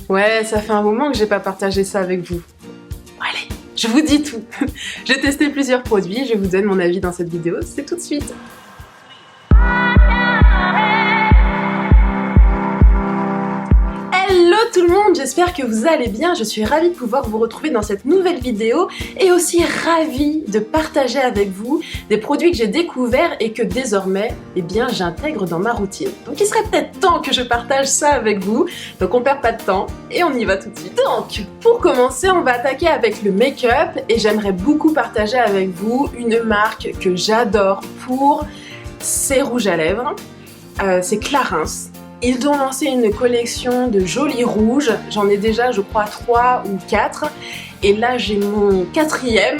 Ouais, ça fait un moment que j'ai pas partagé ça avec vous. Allez, je vous dis tout. J'ai testé plusieurs produits, je vous donne mon avis dans cette vidéo, c'est tout de suite. Hello tout le monde, j'espère que vous allez bien, je suis ravie de pouvoir vous retrouver dans cette nouvelle vidéo et aussi ravie de partager avec vous des produits que j'ai découverts et que désormais, eh bien, j'intègre dans ma routine. Donc il serait peut-être temps que je partage ça avec vous, donc on perd pas de temps et on y va tout de suite. Donc, pour commencer, on va attaquer avec le make-up et j'aimerais beaucoup partager avec vous une marque que j'adore pour ses rouges à lèvres, c'est Clarins. Ils ont lancé une collection de jolis rouges, j'en ai déjà je crois 3 ou 4 et là j'ai mon 4e.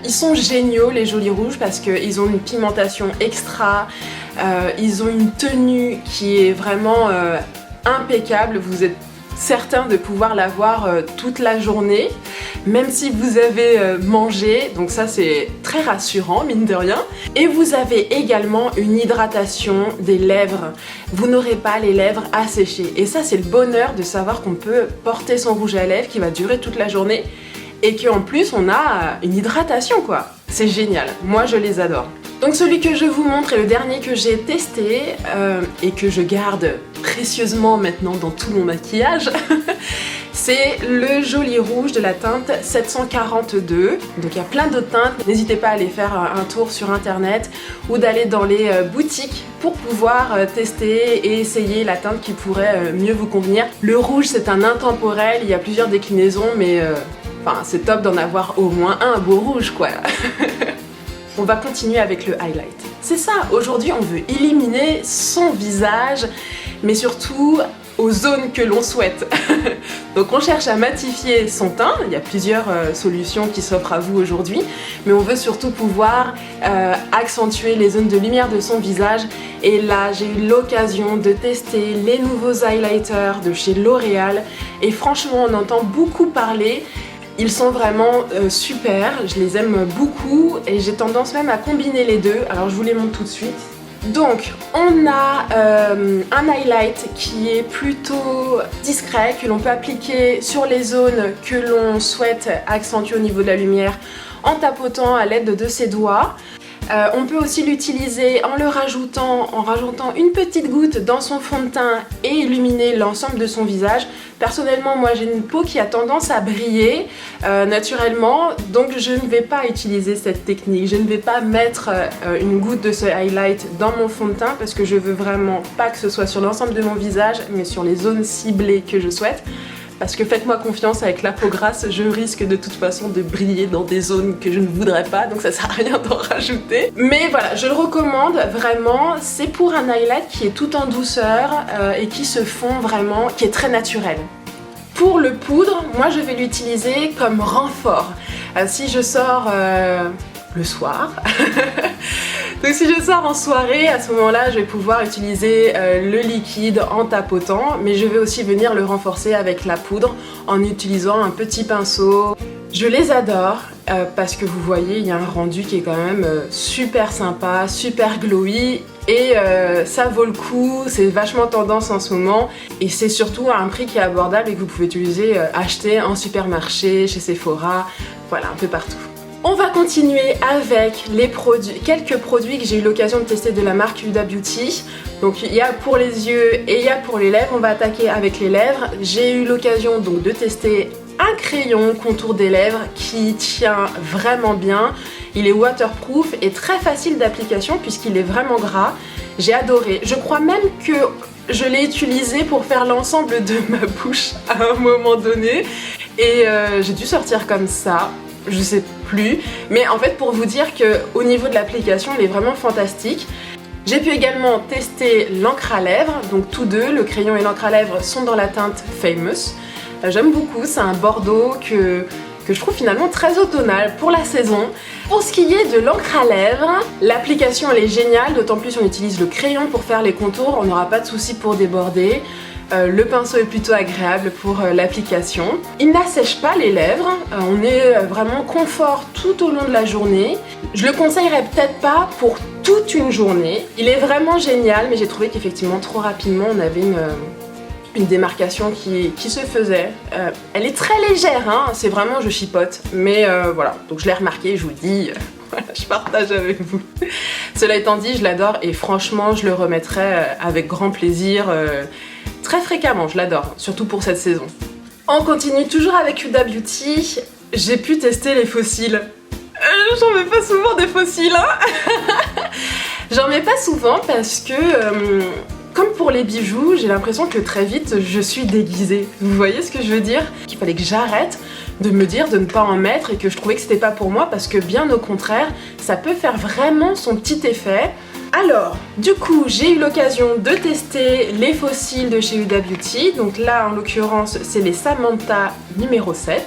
Ils sont géniaux les jolis rouges parce qu'ils ont une pigmentation extra, ils ont une tenue qui est vraiment impeccable, vous êtes certain de pouvoir l'avoir toute la journée, même si vous avez mangé, donc ça c'est très rassurant mine de rien. Et vous avez également une hydratation des lèvres, vous n'aurez pas les lèvres asséchées. Et ça c'est le bonheur de savoir qu'on peut porter son rouge à lèvres qui va durer toute la journée et qu'en plus on a une hydratation quoi. C'est génial, moi je les adore. Donc celui que je vous montre est le dernier que j'ai testé et que je garde précieusement maintenant dans tout mon maquillage. C'est le joli rouge de la teinte 742. Donc il y a plein d'autres teintes, n'hésitez pas à aller faire un tour sur internet ou d'aller dans les boutiques pour pouvoir tester et essayer la teinte qui pourrait mieux vous convenir. Le rouge c'est un intemporel, il y a plusieurs déclinaisons mais enfin, c'est top d'en avoir au moins un beau rouge quoi. On va continuer avec le highlight. C'est ça, aujourd'hui on veut éliminer son visage, mais surtout aux zones que l'on souhaite. Donc on cherche à matifier son teint, il y a plusieurs solutions qui s'offrent à vous aujourd'hui, mais on veut surtout pouvoir accentuer les zones de lumière de son visage. Et là j'ai eu l'occasion de tester les nouveaux highlighters de chez L'Oréal, et franchement on entend beaucoup parler. Ils sont vraiment super, je les aime beaucoup et j'ai tendance même à combiner les deux, alors je vous les montre tout de suite. Donc on a un highlight qui est plutôt discret, que l'on peut appliquer sur les zones que l'on souhaite accentuer au niveau de la lumière en tapotant à l'aide de ses doigts. On peut aussi l'utiliser en rajoutant une petite goutte dans son fond de teint et illuminer l'ensemble de son visage. Personnellement, moi j'ai une peau qui a tendance à briller naturellement, donc je ne vais pas utiliser cette technique. Je ne vais pas mettre une goutte de ce highlight dans mon fond de teint parce que je veux vraiment pas que ce soit sur l'ensemble de mon visage, mais sur les zones ciblées que je souhaite. Parce que faites-moi confiance, avec la peau grasse, je risque de toute façon de briller dans des zones que je ne voudrais pas, donc ça sert à rien d'en rajouter. Mais voilà, je le recommande vraiment, c'est pour un highlight qui est tout en douceur et qui se fond vraiment, qui est très naturel. Pour le poudre, moi je vais l'utiliser comme renfort. Si je sors le soir, donc si je sors en soirée, à ce moment-là, je vais pouvoir utiliser le liquide en tapotant, mais je vais aussi venir le renforcer avec la poudre en utilisant un petit pinceau. Je les adore parce que vous voyez, il y a un rendu qui est quand même super sympa, super glowy et ça vaut le coup, c'est vachement tendance en ce moment et c'est surtout à un prix qui est abordable et que vous pouvez utiliser, acheter en supermarché, chez Sephora, voilà, un peu partout. On va continuer avec quelques produits que j'ai eu l'occasion de tester de la marque Huda Beauty. Donc il y a pour les yeux et il y a pour les lèvres. On va attaquer avec les lèvres. J'ai eu l'occasion donc de tester un crayon contour des lèvres qui tient vraiment bien. Il est waterproof et très facile d'application puisqu'il est vraiment gras. J'ai adoré. Je crois même que je l'ai utilisé pour faire l'ensemble de ma bouche à un moment donné. Et j'ai dû sortir comme ça. Je sais plus, mais en fait pour vous dire que au niveau de l'application il est vraiment fantastique. J'ai pu également tester l'encre à lèvres, donc tous deux, le crayon et l'encre à lèvres sont dans la teinte Famous. J'aime beaucoup, c'est un bordeaux que je trouve finalement très automnal pour la saison. Pour ce qui est de l'encre à lèvres, l'application elle est géniale, d'autant plus on utilise le crayon pour faire les contours, on n'aura pas de souci pour déborder. Le pinceau est plutôt agréable pour l'application. Il n'assèche pas les lèvres, on est vraiment confort tout au long de la journée. Je le conseillerais peut-être pas pour toute une journée. Il est vraiment génial, mais j'ai trouvé qu'effectivement trop rapidement on avait une démarcation qui se faisait. Elle est très légère, hein, c'est vraiment je chipote, mais voilà, donc je l'ai remarqué, je vous dis, voilà, je partage avec vous. Cela étant dit, je l'adore et franchement, je le remettrai avec grand plaisir, très fréquemment, je l'adore, surtout pour cette saison. On continue toujours avec Huda Beauty, j'ai pu tester les fossiles. J'en mets pas souvent des fossiles, hein. J'en mets pas souvent parce que... comme pour les bijoux, j'ai l'impression que très vite je suis déguisée. Vous voyez ce que je veux dire? Qu'il fallait que j'arrête de me dire de ne pas en mettre et que je trouvais que c'était pas pour moi parce que bien au contraire, ça peut faire vraiment son petit effet. Alors, du coup, j'ai eu l'occasion de tester les fossiles de chez Huda Beauty. Donc là, en l'occurrence, c'est les Samantha numéro 7.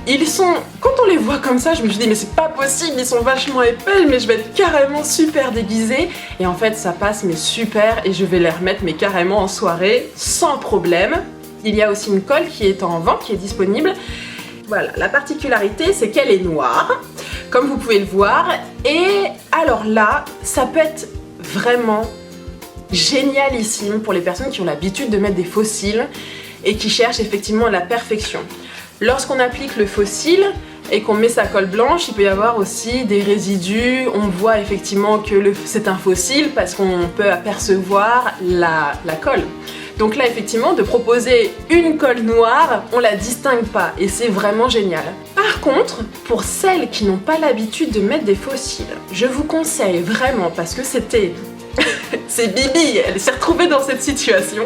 Ils sont, quand on les voit comme ça, je me suis dit mais c'est pas possible, ils sont vachement épais, mais je vais être carrément super déguisée. Et en fait ça passe mais super et je vais les remettre mais carrément en soirée sans problème. Il y a aussi une colle qui est en vente, qui est disponible. Voilà, la particularité c'est qu'elle est noire, comme vous pouvez le voir. Et alors là, ça peut être vraiment génialissime pour les personnes qui ont l'habitude de mettre des fossiles et qui cherchent effectivement la perfection. Lorsqu'on applique le fossile et qu'on met sa colle blanche, il peut y avoir aussi des résidus. On voit effectivement que c'est un fossile parce qu'on peut apercevoir la colle. Donc là, effectivement, de proposer une colle noire, on la distingue pas et c'est vraiment génial. Par contre, pour celles qui n'ont pas l'habitude de mettre des fossiles, je vous conseille vraiment, parce que c'est Bibi, elle s'est retrouvée dans cette situation.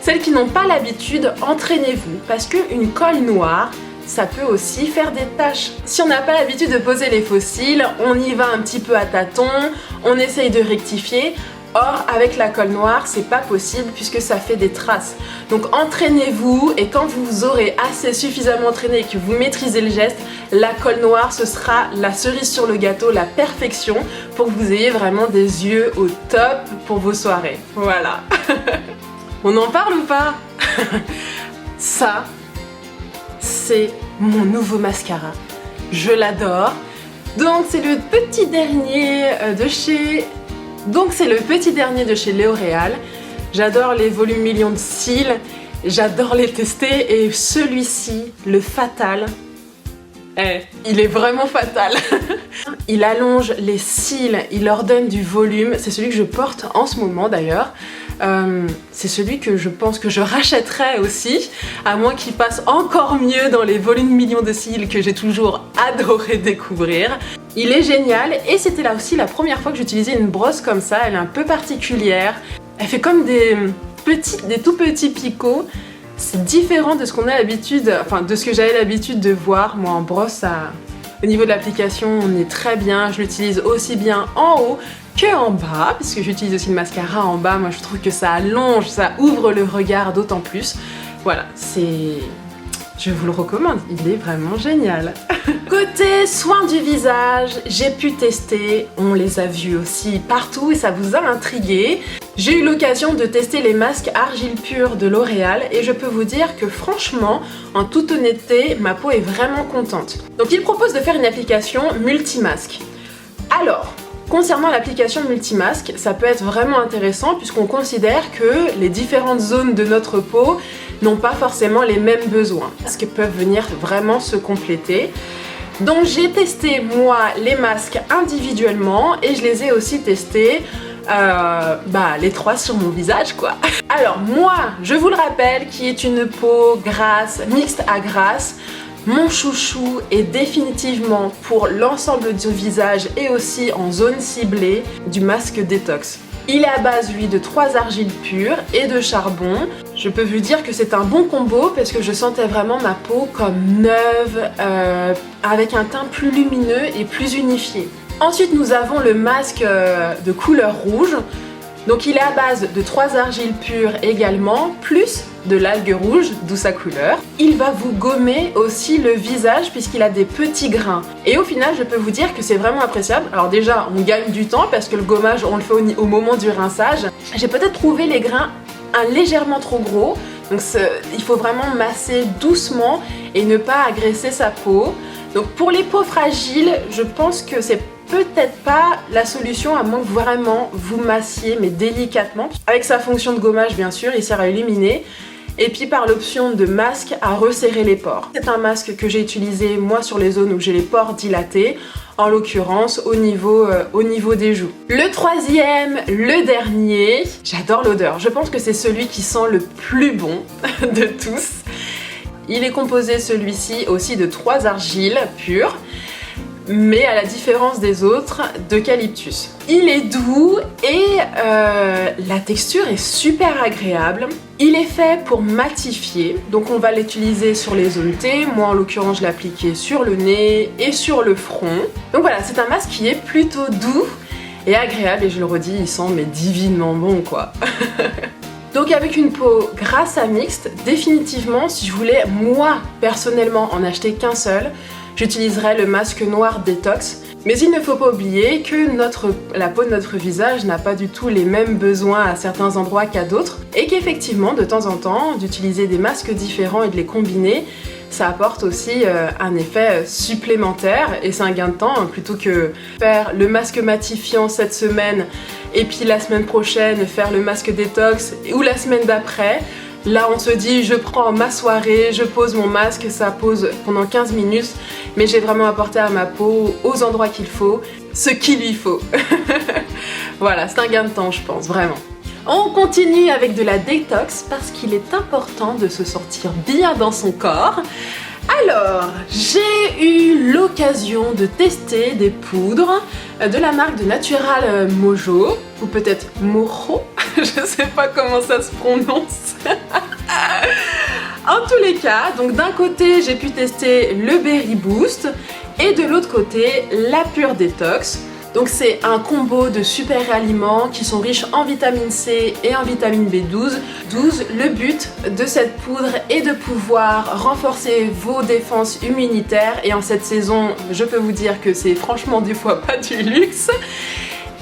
Celles qui n'ont pas l'habitude, entraînez-vous, parce qu'une colle noire, ça peut aussi faire des taches. Si on n'a pas l'habitude de poser les fossiles, on y va un petit peu à tâtons, on essaye de rectifier. Or, avec la colle noire, c'est pas possible puisque ça fait des traces. Donc entraînez-vous et quand vous aurez suffisamment entraîné et que vous maîtrisez le geste, la colle noire, ce sera la cerise sur le gâteau, la perfection pour que vous ayez vraiment des yeux au top pour vos soirées. Voilà. On en parle ou pas? Ça, c'est mon nouveau mascara. Je l'adore. Donc c'est le petit dernier de chez... L'Oréal. J'adore les volumes millions de cils. J'adore les tester. Et celui-ci, le Fatal, il est vraiment fatal. Il allonge les cils, il leur donne du volume. C'est celui que je porte en ce moment d'ailleurs. C'est celui que je pense que je rachèterai aussi, à moins qu'il passe encore mieux dans les volumes millions de cils que j'ai toujours adoré découvrir. Il est génial et c'était là aussi la première fois que j'utilisais une brosse comme ça. Elle est un peu particulière. Elle fait comme des tout petits picots. C'est différent de ce qu'on a l'habitude, enfin de ce que j'avais l'habitude de voir. Moi en brosse, au niveau de l'application, on est très bien. Je l'utilise aussi bien en haut que en bas, puisque j'utilise aussi le mascara en bas. Moi je trouve que ça allonge, ça ouvre le regard d'autant plus. Voilà, je vous le recommande, il est vraiment génial. Côté soins du visage, j'ai pu tester, on les a vus aussi partout et ça vous a intrigué. J'ai eu l'occasion de tester les masques argile pure de L'Oréal et je peux vous dire que franchement, en toute honnêteté, ma peau est vraiment contente. Donc il propose de faire une application multimasque. Alors, concernant l'application multimasque, ça peut être vraiment intéressant puisqu'on considère que les différentes zones de notre peau n'ont pas forcément les mêmes besoins. Parce qu'ils peuvent venir vraiment se compléter. Donc j'ai testé moi les masques individuellement et je les ai aussi testés les trois sur mon visage quoi. Alors moi, je vous le rappelle, qui est une peau grasse, mixte à grasse, mon chouchou est définitivement pour l'ensemble du visage et aussi en zone ciblée du masque détox. Il est à base, lui, de 3 argiles pures et de charbon. Je peux vous dire que c'est un bon combo parce que je sentais vraiment ma peau comme neuve, avec un teint plus lumineux et plus unifié. Ensuite, nous avons le masque de couleur rouge. Donc il est à base de 3 argiles pures également, plus de l'algue rouge, d'où sa couleur. Il va vous gommer aussi le visage puisqu'il a des petits grains. Et au final, je peux vous dire que c'est vraiment appréciable. Alors déjà, on gagne du temps parce que le gommage, on le fait au moment du rinçage. J'ai peut-être trouvé les grains légèrement trop gros. Donc il faut vraiment masser doucement et ne pas agresser sa peau. Donc pour les peaux fragiles, je pense que c'est peut-être pas la solution à moins que vraiment vous massiez, mais délicatement. Avec sa fonction de gommage bien sûr, il sert à éliminer. Et puis par l'option de masque à resserrer les pores. C'est un masque que j'ai utilisé moi sur les zones où j'ai les pores dilatés, en l'occurrence au niveau des joues. Le troisième, le dernier, j'adore l'odeur. Je pense que c'est celui qui sent le plus bon de tous. Il est composé celui-ci aussi de 3 argiles pures, mais à la différence des autres, d'eucalyptus. Il est doux et la texture est super agréable. Il est fait pour matifier, donc on va l'utiliser sur les zones T. Moi en l'occurrence je l'ai appliqué sur le nez et sur le front. Donc voilà, c'est un masque qui est plutôt doux et agréable et je le redis, il sent mais divinement bon quoi. Donc avec une peau grasse à mixte, définitivement si je voulais moi personnellement en acheter qu'un seul, j'utiliserai le masque noir détox. Mais il ne faut pas oublier que la peau de notre visage n'a pas du tout les mêmes besoins à certains endroits qu'à d'autres et qu'effectivement de temps en temps d'utiliser des masques différents et de les combiner, ça apporte aussi un effet supplémentaire et c'est un gain de temps plutôt que faire le masque matifiant cette semaine et puis la semaine prochaine faire le masque détox ou la semaine d'après. Là on se dit je prends ma soirée, je pose mon masque, ça pose pendant 15 minutes mais j'ai vraiment apporté à ma peau aux endroits qu'il faut, ce qu'il lui faut. Voilà, c'est un gain de temps je pense, vraiment. On continue avec de la détox parce qu'il est important de se sentir bien dans son corps. Alors, j'ai eu l'occasion de tester des poudres de la marque de Natural Mojo, ou peut-être Mojo, je sais pas comment ça se prononce. En tous les cas, donc d'un côté j'ai pu tester le Berry Boost et de l'autre côté la Pure Détox. Donc c'est un combo de super aliments qui sont riches en vitamine C et en vitamine B12. Le but de cette poudre est de pouvoir renforcer vos défenses immunitaires et en cette saison, je peux vous dire que c'est franchement des fois pas du luxe.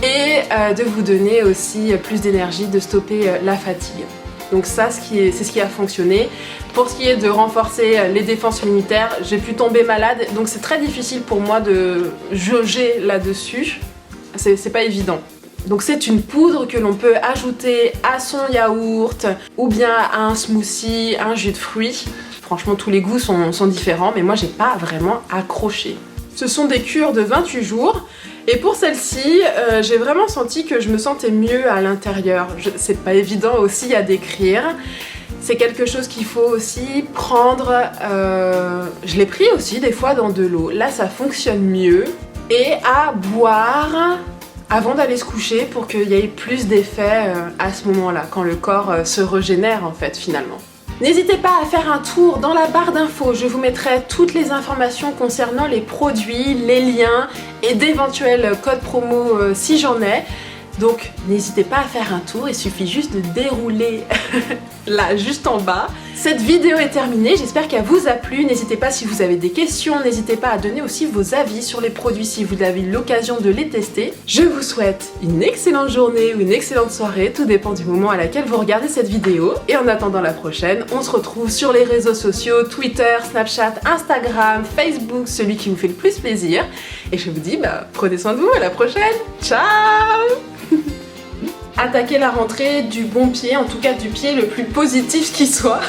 Et de vous donner aussi plus d'énergie, de stopper la fatigue. Donc ça, c'est ce qui a fonctionné. Pour ce qui est de renforcer les défenses immunitaires, j'ai pu tomber malade, donc c'est très difficile pour moi de jauger là-dessus. C'est pas évident. Donc c'est une poudre que l'on peut ajouter à son yaourt ou bien à un smoothie, un jus de fruits. Franchement, tous les goûts sont différents, mais moi j'ai pas vraiment accroché. Ce sont des cures de 28 jours. Et pour celle-ci, j'ai vraiment senti que je me sentais mieux à l'intérieur. C'est pas évident aussi à décrire. C'est quelque chose qu'il faut aussi prendre, je l'ai pris aussi des fois dans de l'eau. Là, ça fonctionne mieux. Et à boire avant d'aller se coucher pour qu'il y ait plus d'effet à ce moment-là, quand le corps se régénère en fait finalement. N'hésitez pas à faire un tour dans la barre d'infos, je vous mettrai toutes les informations concernant les produits, les liens et d'éventuels codes promo si j'en ai. Donc n'hésitez pas à faire un tour, il suffit juste de dérouler là juste en bas. Cette vidéo est terminée, j'espère qu'elle vous a plu. N'hésitez pas si vous avez des questions, n'hésitez pas à donner aussi vos avis sur les produits si vous avez l'occasion de les tester. Je vous souhaite une excellente journée ou une excellente soirée, tout dépend du moment à laquelle vous regardez cette vidéo. Et en attendant la prochaine, on se retrouve sur les réseaux sociaux, Twitter, Snapchat, Instagram, Facebook, celui qui vous fait le plus plaisir. Et je vous dis, prenez soin de vous, à la prochaine, ciao. Attaquer la rentrée du bon pied, en tout cas du pied le plus positif qui soit.